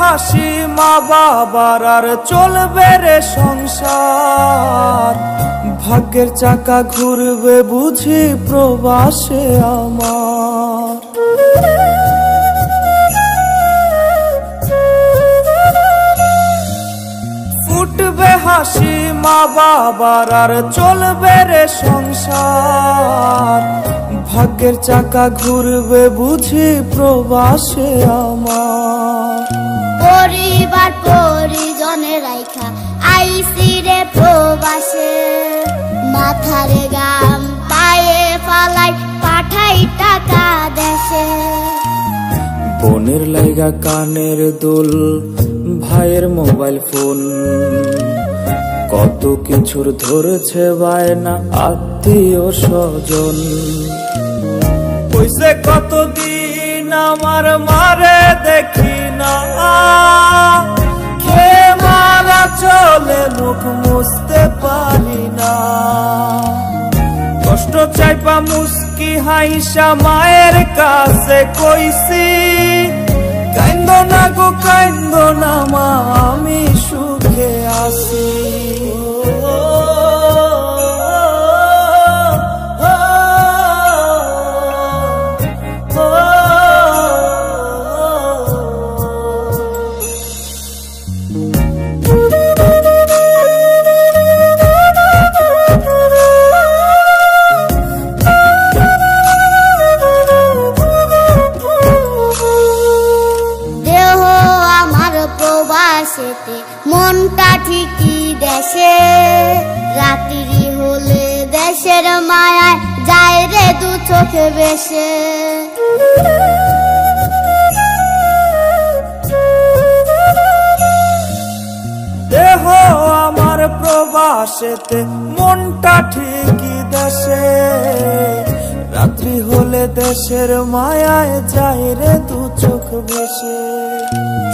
হাসি মা বাবার আর চলবে রে সংসার। ভাগ্যের চাকা ঘুরবে বুঝি প্রবাসে আমার। ফুটবে হাসি মা বাবার আর চলবে রে সংসার। ভাগ্যের চাকা ঘুরবে বুঝি প্রবাসে আমার। পরিবার পরিজনের রাইখা আইসি রে প্রবাসে। মাথারে গাম পায়ে ফালাই পাঠাই টাকা দেশে। বোনের লাইগা কানের দুল, ভাইয়ের মোবাইল ফোন, কত কিছুর ধরেছে বায়না আত্মীয় স্বজন। কইছে কতদিন আমার মারে দেখি না, খেয়ে মারা চলে মুখ মুছতে পারি না। কষ্ট চাইপা মুস্কি হাইসা মায়ের কাছে কইছি, কাইন্দো না গো কাইন্দো না মা আমি সুখে আছি। মনটা ঠিকই দেশে। রাত্রি হলে দেশের মায়ায় যায় রে দু চোখে বেশে। দেহ আমার প্রবাসেতে মনটা ঠিকই দেশে। রাত্রি হলে দেশের মায়ায় যায় রে দু চোখ বেশে।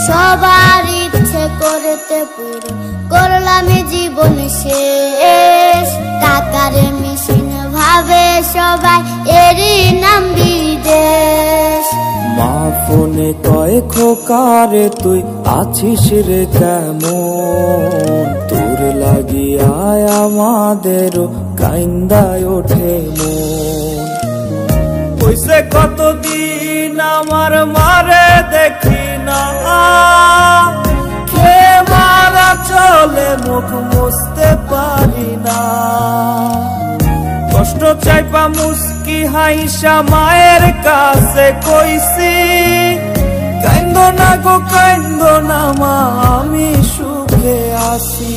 সবার ইচ্ছে করতে পুরো করলাম জীবন শেষ। টাকার মেশিন ভাবে সবাই এরই নাম বিদেশ। মা ফোনে কয় খোকারে তুই আছিস রে কেমন। তোর লাগিয়া আমাদেরও কাইন্দায় ওঠে মন। কইছে কতদিন আমার মারে দেখি না, খেয়ে মারা চলে মুখ মুছতে পারি না। কষ্ট চাইপা মুস্কি হাইসা মায়ের কাছে কইছি, কাইন্দো না গো কাইন্দো না মা আমি সুখে আছি।